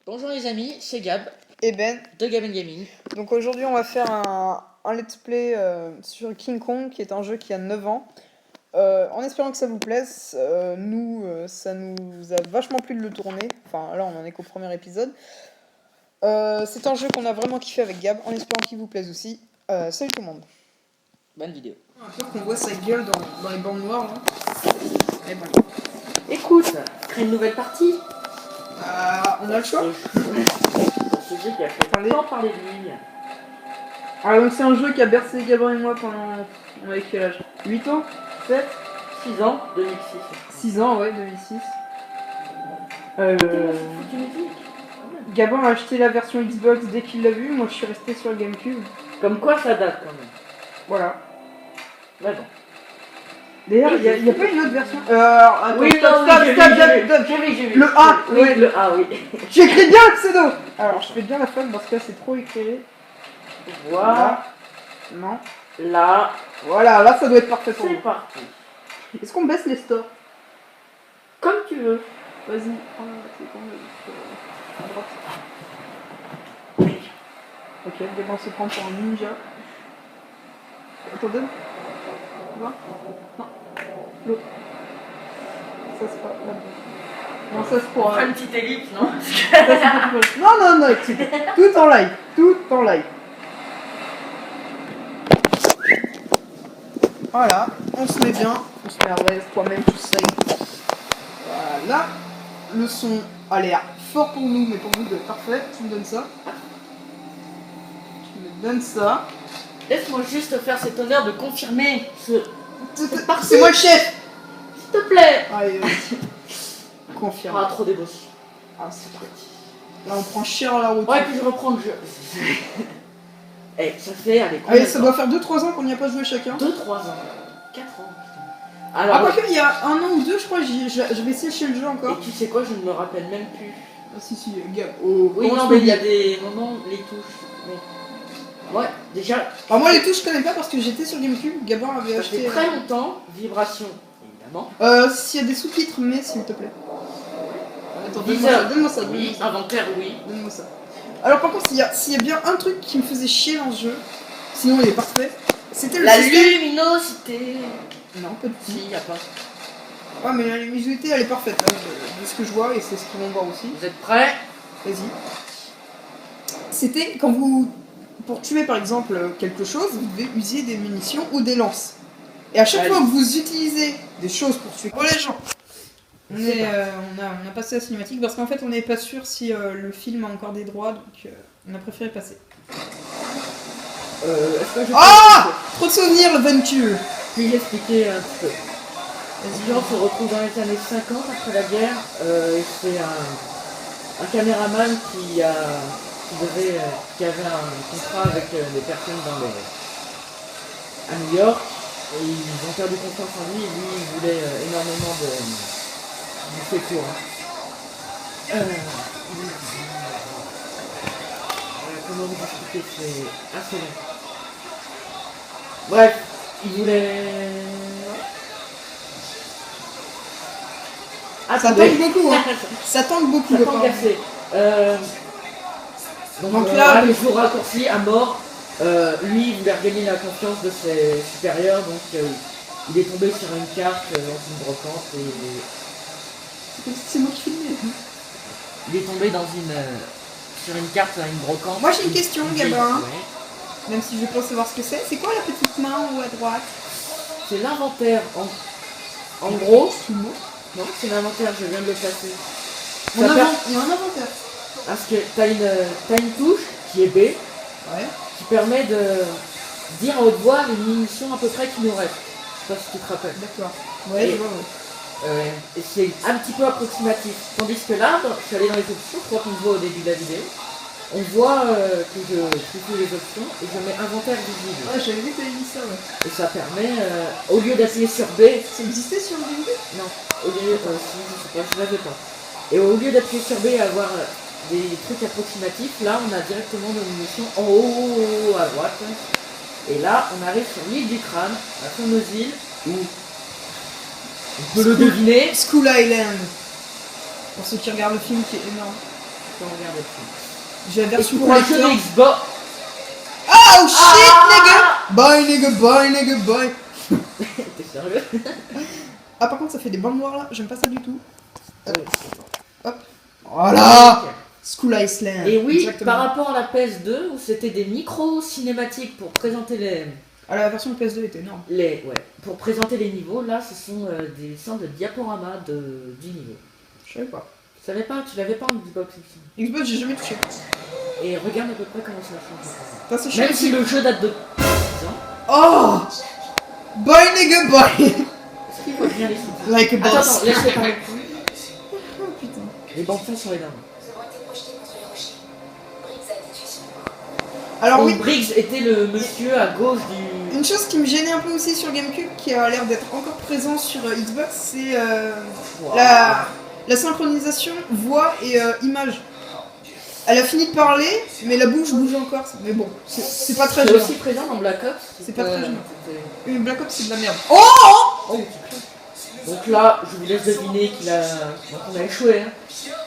Bonjour les amis, c'est Gab Et Ben. de Gab Gaming. Donc aujourd'hui on va faire un let's play sur King Kong qui est un jeu qui a 9 ans. En espérant que ça vous plaise, ça nous a vachement plu de le tourner. Enfin là on en est qu'au premier épisode. C'est un jeu qu'on a vraiment kiffé avec Gab, en espérant qu'il vous plaise aussi. Salut tout le monde. Bonne vidéo. On a peur qu'on voit sa gueule dans les bandes noires là. Mais bon. Écoute, crée une nouvelle partie. On a le choix. Ce jeu qui a fait Allez. tant parler de lui. Ah donc c'est un jeu qui a bercé Gabin et moi pendant... On avait quel âge 8 ans 7 6 ans, 2006. 6 ans, ouais, 2006. Foutu musique. Gabin a acheté la version Xbox dès qu'il l'a vue, moi je suis resté sur le GameCube. Comme quoi ça date quand même. Voilà. Mais bon. D'ailleurs, il n'y a pas une autre version attends, Oui, stop, non, oui, stop. j'ai vu. Le A, oui, ouais. le A, oui. J'écris bien le pseudo. Alors, je fais bien la femme parce que là c'est trop éclairé. Voilà. Non. Là, Voilà, là ça doit être parfait pour c'est nous. parti. Est-ce qu'on baisse les stores? Comme tu veux. Vas-y. C'est bon, à droite. Ok, Gabin se prend pour un ninja. Attendez. Va. Non. L'autre. Ça c'est pas là-bas. Non, ça c'est pour... Une petite ellipse, non? Non, écoutez. Tout en live. Tout en live. Voilà, on se met bien. On se met à l'aise, toi-même, tout ça. Voilà. Le son a l'air fort pour nous, mais pour vous, de parfait. Tu me donnes ça. Tu me donnes ça. Laisse-moi juste faire cet honneur de confirmer cette partie. C'est moi le chef. S'il te plaît. Allez, vas-y. Confirme. Ah, trop débauché. Ah, c'est parti. Là, on prend cher à la route. Ouais, puis je reprends le jeu. Eh, ça fait, allez, Allez, ça doit faire 2-3 ans qu'on n'y a pas joué chacun. 2-3 ans. 4 ans, putain. Alors, Alors, il y a 1 an ou 2, je crois, je vais essayer chez le jeu encore. et tu sais quoi, je ne me rappelle même plus. Ah, si, Gab. Oh, Oui, comment non, je peux mais il y a dire des moments, les touches. Mais... Ouais, déjà, Alors, moi, les touches, je connais pas parce que j'étais sur GameCube. Gabin avait ça acheté. fait très longtemps. Vibration, évidemment. S'il y a des sous-titres, mais s'il te plaît. Attends, Deezer, donne-moi ça. oui. Inventaire, oui. Donne-moi ça. Alors, par contre, s'il y a bien un truc qui me faisait chier dans ce jeu, sinon il est parfait, c'était le La système. luminosité. Non, pas du Si, tout. y a pas. Ouais, mais la luminosité, elle est parfaite, hein, de ce que je vois, et c'est ce qu'ils vont voir aussi. Vous êtes prêts? Vas-y. C'était quand vous. Pour tuer par exemple quelque chose, vous devez user des munitions ou des lances. Et à chaque Allez. fois que vous utilisez des choses pour tuer les gens, on a passé la cinématique parce qu'en fait on n'est pas sûr si le film a encore des droits, donc on a préféré passer. Est-ce que je Ah, trop de souvenirs, le Venture. puis expliquer un petit peu. Les gens se retrouvent dans les années 50 après la guerre. Et c'est un caméraman qui avait un contrat avec des personnes à New York. Et ils ont perdu confiance en lui. Et lui, il voulait énormément du secours. Comment vous expliquer? C'est assez long. Bref, il voulait... Ça tangue beaucoup, hein. Ça tangue beaucoup, Ça le tangue pain. assez. Donc là, allez, je vous raccourcis à mort. Lui, il voulait regagner la confiance de ses supérieurs, donc il est tombé sur une carte dans une brocante et C'est moi qui filmais. il est tombé sur une carte à une brocante. Moi, j'ai une question, Gabin. Ouais. Même si je veux pas savoir ce que c'est. C'est quoi la petite main en haut à droite? C'est l'inventaire. En gros, Sumo. non, c'est l'inventaire, je viens de le placer. Il y a un inventaire. Parce que t'as une touche qui est B, Ouais. qui permet de dire à haute voix les munitions à peu près qu'il nous reste. Je sais pas si tu te rappelles. D'accord. Ouais, Et- je vois, ouais. Et c'est un petit peu approximatif. Tandis que là, je suis allé dans les options, je crois qu'on voit au début de la vidéo. On voit que je clique les options et je mets inventaire visible. Ouais, j'avais vu que t'avais dit ça, ouais. Et ça permet, au lieu d'appuyer sur B, Ça existait sur le DVD? non, au lieu, si, je sais pas, je l'avais pas. Et au lieu d'appuyer sur B et avoir des trucs approximatifs, là on a directement nos munitions en haut à droite. Et là on arrive sur l'île du crâne, la fameuse île où on peut le deviner. Skull Island. Pour ceux qui regardent le film qui est énorme. peux en regarder plus. J'ai la Et version pour un jeu collector. de Xbox. Oh shit, nigga! Bye, nigga, bye, nigga, bye. T'es sérieux? Ah, par contre, ça fait des bandes noires là, j'aime pas ça du tout. Ouais. Voilà! School Island. Et oui, exactement. par rapport à la PS2 où c'était des micros cinématiques pour présenter Ah, la version PS2 était énorme. pour présenter les niveaux, là ce sont des sortes de diaporamas du niveau. Je savais pas. Tu savais pas, tu l'avais pas en Xbox. Xbox, j'ai jamais touché. Et regarde à peu près comment ça change. Putain, c'est Même chiant. si le jeu date de 6 ans, Oh! Bye, nigga, bye! est-ce qu'il faut bien les sous-titres? Like a boss. Attends, laisse-les parler. Oh putain. Les bandes son sont énormes. Alors, Et oui, Briggs était le monsieur à gauche du... une chose qui me gênait un peu aussi sur GameCube, qui a l'air d'être encore présent sur Xbox, c'est Wow. la synchronisation voix et image. Elle a fini de parler, mais la bouche bouge encore. Mais bon, c'est pas très C'est gênant. aussi présent dans Black Ops. C'est pas très gênant. c'était- Black Ops, c'est de la merde. Oh, c'est clair. Donc là, je vous laisse deviner qu'il a... Donc on a échoué, hein.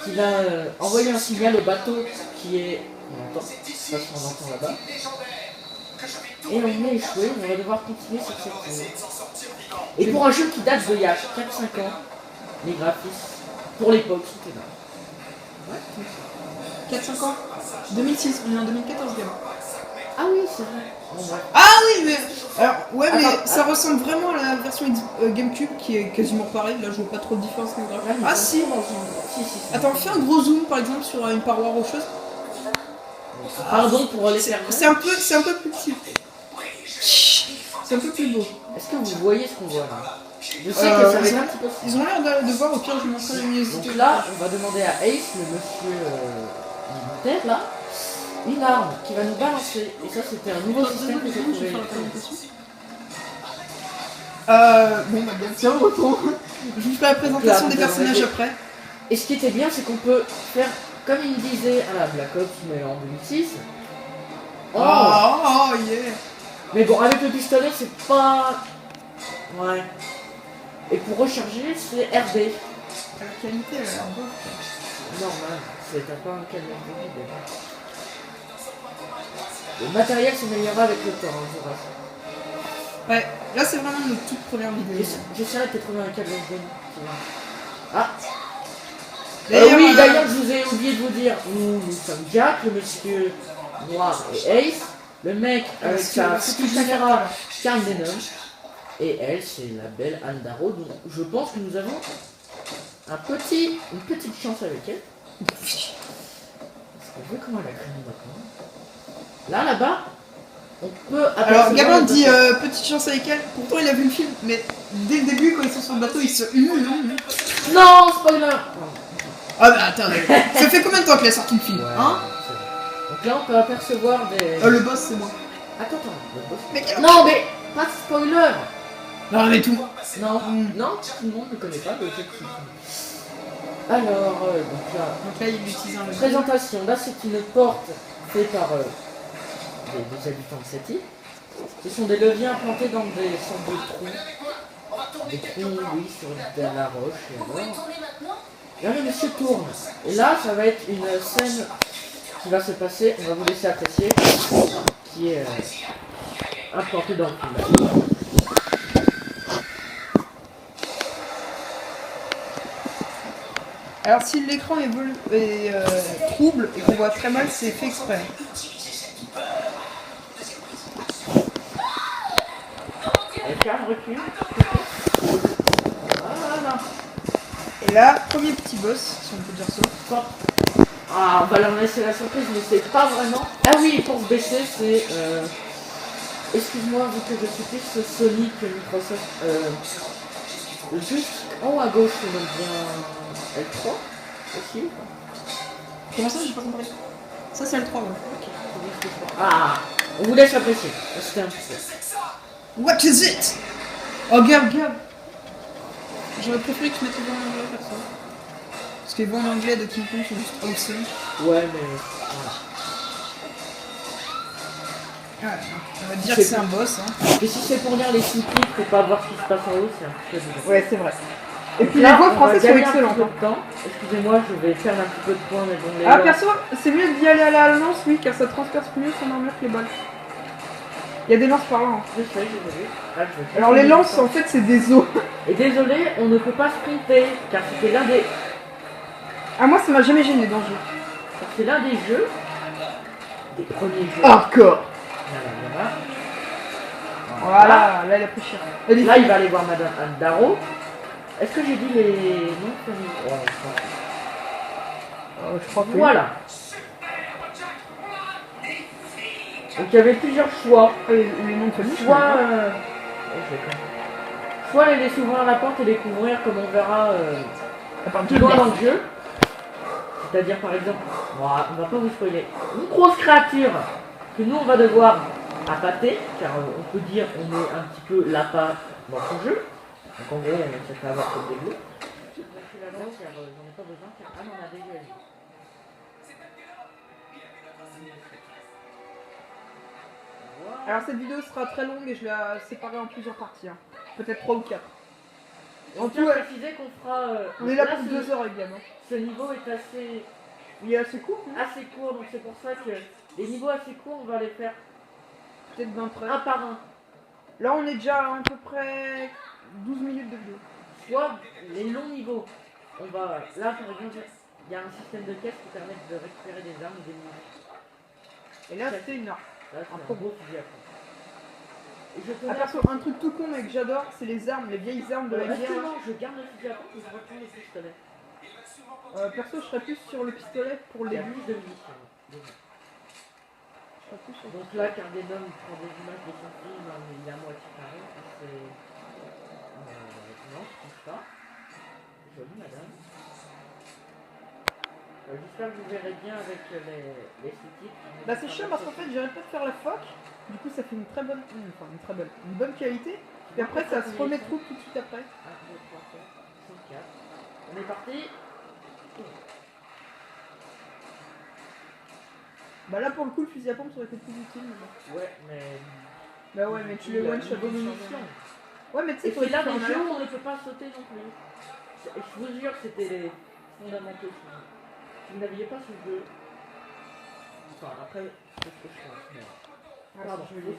Qu'il a envoyé un signal au bateau qui est... On entend, parce qu'on entend là-bas. Et on a échoué, on va devoir continuer sur cette... Et pour un jeu qui date d'il y a 4-5 ans, les graphismes, pour l'époque, c'était là. Ouais. 4-5 ans 2006, on est en 2014 bien. Ah oui, c'est vrai. Bon, bref. Ah oui, mais. Alors, ouais, mais Attends, ça ressemble vraiment à la version GameCube qui est quasiment pareille. Là, je vois pas trop de différence dans le graphisme. Ouais, mais Ah bon, si! si. Attends, fais un gros zoom par exemple sur une paroi rocheuse. Pardon pour les faire. C'est un peu plus petit. C'est un peu plus beau. Est-ce que vous voyez ce qu'on voit là? Je sais que ça va être un petit peu... Ils ont l'air de voir, au pire, je vous montrerai la luminosité. Donc là, on va demander à Ace, le monsieur militaire là, une arme qui va nous balancer. Et ça, c'était un nouveau système que j'ai trouvé. Bon, bah bien sûr, retour. Je vous ferai la présentation des personnages après. Et ce qui était bien, c'est qu'on peut faire, comme il disait à la Black Ops, mais en 2006. Oh yeah! Mais bon, avec le pistolet, c'est pas... Ouais. Et pour recharger, c'est RB. La qualité, elle a l'air bonne. Normal, t'as pas un camion de vide. Le matériel s'améliorera avec le temps, je vous rassure. Ouais, là c'est vraiment notre toute première vidéo. J'essaierai de te trouver un câble jaune. Ah D'ailleurs, je vous ai oublié de vous dire, nous sommes Jack, le monsieur noir et Ace, le mec avec sa petite caméra Carl Denon, et elle, c'est la belle Anne Darrow. Donc je pense que nous avons une petite chance avec elle. Parce qu'on voit comment elle a créé maintenant. Là, là-bas, on peut... Alors, Gabin dit petite chance avec elle, pourtant il a vu le film, mais dès le début, quand ils sont sur le bateau, ils se... Non, spoiler. Ah bah attends, ça fait combien de temps qu'il a sorti le film, hein? Donc là, on peut apercevoir des... Le boss, c'est moi. Attends, le boss... Mais Non, mais pas de spoiler. Non, mais tout. Non, non, tout le monde ne connaît pas le jeu. Alors, Donc là, il utilise un... présentation. Là, c'est une porte faite par des habitants de cette île. Ce sont des leviers implantés dans des sortes de trous. Des trous, oui, sur de la roche. Et alors... Là, le monsieur tourne. Et là, ça va être une scène qui va se passer. On va vous laisser apprécier. Qui est implantée dans le film. Alors, si l'écran est trouble et qu'on voit très mal, c'est fait exprès. Calme, recule. Voilà. Et là, premier petit boss, si on peut dire ça. Ah, on va leur laisser la surprise, mais c'est pas vraiment. Ah oui, pour se baisser, c'est. Excuse-moi, vu que je suis plus Sonic que Microsoft. Juste en haut à gauche, on aime bien L3 aussi ou pas? Comment ça, j'ai pas compris? Ça, c'est le 3, ouais. Ok. Ah, on vous laisse apprécier. C'était un petit peu. What is it? Oh, Gab. J'aurais préféré que tu mettes les voix en anglais, perso. Parce que les voix en anglais de King Kong sont juste awesome. Ouais, mais. Voilà. On va dire que c'est un boss, hein. Et si c'est pour lire les sous-titres et pas voir ce qui se passe en haut, c'est un petit peu bizarre. Ouais, c'est vrai. Et puis Là, les voix on va françaises sont gagner un excellentes. petit peu de temps. Excusez-moi, je vais perdre un petit peu de points, mais bon, les Ah, lances- perso, c'est mieux d'y aller à la lance, oui, car ça transperce mieux son armure que les balles. Il y a des lances par là. Hein. Je sais, j'ai vu. Ah, je vais Alors, les faire lances, ça. en fait, c'est des os. Et désolé, on ne peut pas sprinter, car c'était l'un des... Ah, moi, ça m'a jamais gêné dans le jeu. car c'est l'un des jeux, des premiers jeux. Hardcore. Voilà. Voilà, là, il a pris cher. Là, il va aller voir Madame Anne Darrow. Est-ce que j'ai dit les noms de famille? Oh, je crois que oui. voilà. Donc, il y avait plusieurs choix. Les noms de famille, je Soit, connais pas. soit les laisser ouvrir la porte et les couvrir comme on verra À part plus loin dans le jeu. C'est-à-dire par exemple, on va pas vous spoiler, une grosse créature que nous on va devoir appâter, car on peut dire on est un petit peu l'appât dans ce jeu. Donc en gros on s'est fait avoir comme des loups. Je vais la langue car j'en ai pas besoin car Anne en a déjà eu. Voilà. Alors, cette vidéo sera très longue et je l'ai séparée en plusieurs parties. Hein. Peut-être 3 ou 4. On peut préciser qu'on fera. On est là là, pour 2 heures également. Ce niveau est assez. Il est assez court, hein. Assez court, donc c'est pour ça que les niveaux assez courts, on va les faire Peut-être 20 un heures. par un. Là, on est déjà à peu près 12 minutes de vidéo. Soit les longs niveaux, on va. Là, par exemple, il y a un système de caisse qui permet de récupérer des armes et des munitions. Et là, c'est une arme. Là, c'est un gros fusil à pompe. Et je te Ah, perso, un truc tout con mais que j'adore, c'est les armes, les vieilles armes de la guerre. Justement, je garde le fusil à pompe et je reprends le pistolet. Perso, je serais plus sur le pistolet pour Il y les a buts. plus de munitions. Je serais plus sur le Donc là, Cardenom prend des images de son film, hein, mais il est à moitié carré. C'est. Non, je trouve pas. Joli, madame. J'espère que vous verrez bien avec les sous-titres. Bah, c'est chiant parce qu'en fait, j'arrête pas de faire la phoque. Du coup, ça fait une très bonne. Enfin, une très bonne. Une bonne qualité. Et après, ça se remet trop tout de suite après. 1, 2, 3, 4, 5, 4. On est parti. Bah, là, pour le coup, le fusil à pompe, ça aurait été plus utile. Mais bon. Ouais, mais. Bah, ouais, mais tu les one shot. munitions. Ouais, mais tu sais, Et faut c'est là faire des un jeux malin. où on ne peut pas sauter non plus. Je vous jure que c'était les fondamentaux. Si vous n'aviez pas ce jeu. Enfin, après, c'est ce que je pense. Mais... Ah, Pardon, c'est je joli. vais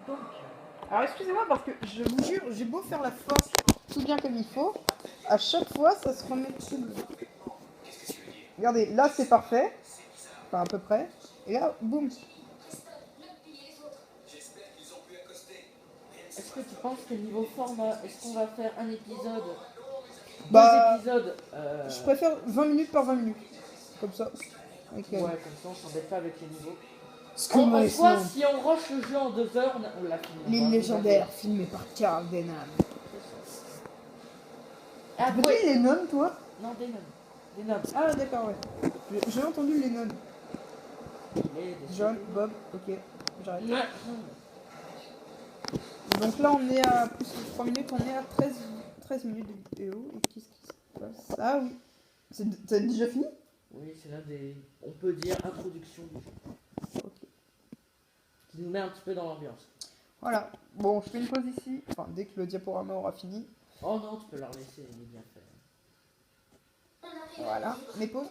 Donc. Alors, excusez-moi parce que je vous jure, j'ai beau faire la force tout bien comme il faut, à chaque fois, ça se remet tout bleu. Regardez, là, c'est parfait. Enfin, à peu près. Et là, boum. Est-ce que tu penses que niveau format, est-ce qu'on va faire un épisode, Bah, deux épisodes Je préfère 20 minutes par 20 minutes. Comme ça. Ouais, comme ça on s'embête pas avec les niveaux. Excuse-moi, En soi, si on rush le jeu en 2 heures, on l'a fini. L'île légendaire, filmé par Carl Denham. Ah, Tu peux dire Lennon, toi? Non, Denon. Denon. Ah, d'accord, ouais. J'ai entendu Lennon. Il est John, Bob, ok. J'arrête. Ouais. Donc là, on est à plus de 3 minutes, on est à 13 minutes de vidéo. Et qu'est-ce qui se passe? Ah oui. T'as déjà fini? Oui, c'est l'un des, on peut dire, introduction du jeu. Ok. Qui nous met un petit peu dans l'ambiance. Voilà. Bon, je fais une pause ici. Enfin, dès que le diaporama aura fini. Oh non, tu peux leur laisser, il est bien fait. Voilà. Mes pauses.